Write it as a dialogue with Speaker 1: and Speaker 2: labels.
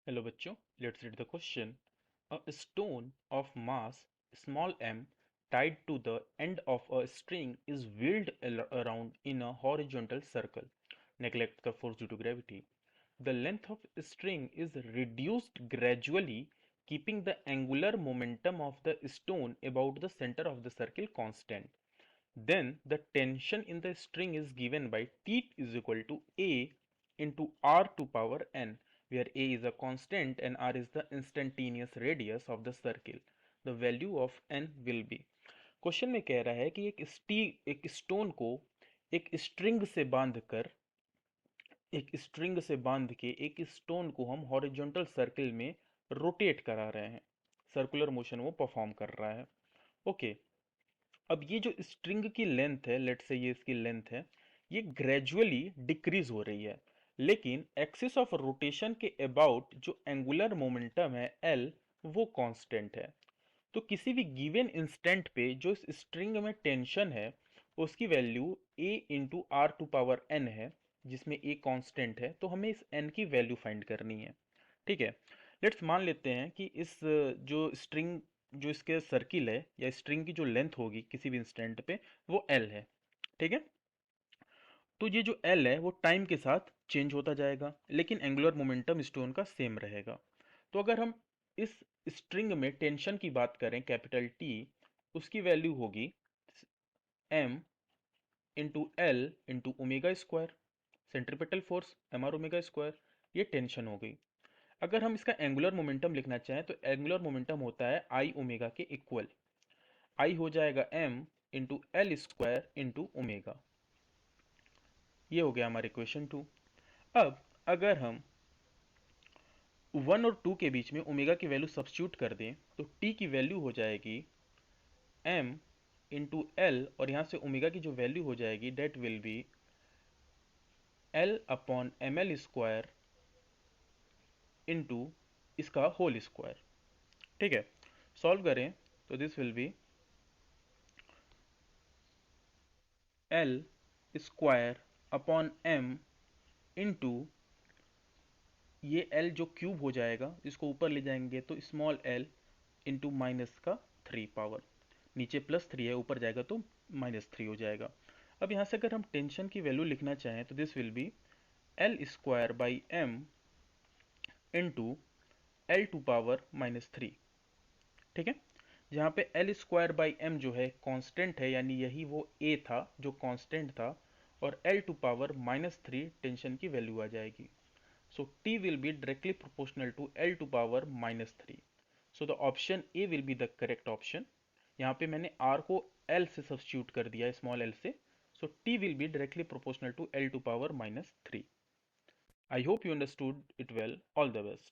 Speaker 1: Hello बच्चों, let's read the question. A stone of mass small m tied to the end of a string is wheeled around in a horizontal circle. Neglect the force due to gravity. The length of string is reduced gradually, keeping the angular momentum of the stone about the center of the circle constant. Then the tension in the string is given by T is equal to A into R to power n, where A is a constant and R is the instantaneous radius of the circle. The value of n will be. Question में कह रहा है कि एक stone को एक string से बांध के एक स्टोन को हम हॉरिजॉन्टल सर्कल में रोटेट करा रहे हैं। सर्कुलर मोशन वो परफॉर्म कर रहा है। ओके, अब ये जो स्ट्रिंग की लेंथ है, लेट से ये इसकी लेंथ है, ये ग्रेजुअली डिक्रीज हो रही है, लेकिन एक्सिस ऑफ रोटेशन के अबाउट जो एंगुलर मोमेंटम है एल, वो कांस्टेंट है। तो किसी भी गिवन इंस्टेंट पे जो इस स्ट्रिंग में टेंशन है उसकी value a into r to power n है, जिसमें a कांस्टेंट है, तो हमें इस n की वैल्यू फाइंड करनी है। ठीक है, लेट्स मान लेते हैं कि इस जो स्ट्रिंग जो इसके सर्किल है या स्ट्रिंग की जो लेंथ होगी किसी भी इंस्टेंट पे वो l है। ठीक है, तो ये जो l है वो टाइम के साथ चेंज होता जाएगा, लेकिन एंगुलर मोमेंटम स्टोन का सेम रहेगा। तो अगर हम इस स्ट्रिंग में टेंशन की बात करें कैपिटल T, उसकी वैल्यू होगी m into l into omega square, centripetal force m r omega square, ये टेंशन हो गई। अगर हम इसका एंगुलर मोमेंटम लिखना चाहें तो एंगुलर मोमेंटम होता है आई ओमेगा के इक्वल। आई हो जाएगा m into L square into omega. ये हो गया हमारे क्वेश्चन 2। अब अगर हम 1 और 2 के बीच में ओमेगा की वैल्यू सब्स्टिट्यूट कर दें तो t की वैल्यू हो जाएगी m इंटू एल, और यहाँ से ओमेगा की जो वैल्यू हो जाएगी that will be l upon m l square into इसका होल स्क्वायर। ठीक है, सॉल्व करें तो this will be l square upon m into ये l जो क्यूब हो जाएगा इसको ऊपर ले जाएंगे तो स्मॉल l इंटू माइनस का 3 पावर, नीचे +3 है ऊपर जाएगा तो -3 हो जाएगा। अब यहाँ से अगर हम टेंशन की वैल्यू लिखना चाहें तो this will be l square by m into l to power -3। ठीक है, जहाँ पे एल स्क्वायर बाई एम जो है कांस्टेंट है, यानी यही वो ए था जो कांस्टेंट था, और एल टू पावर -3 टेंशन की वैल्यू आ जाएगी। So T will be directly proportional to L to power -3. So the option A will be the correct option. यहाँ पे मैंने R को L से सब्स्टिट्यूट कर दिया है, स्मॉल l से। So T will be directly proportional to L to power -3. I hope you understood it well. All the best.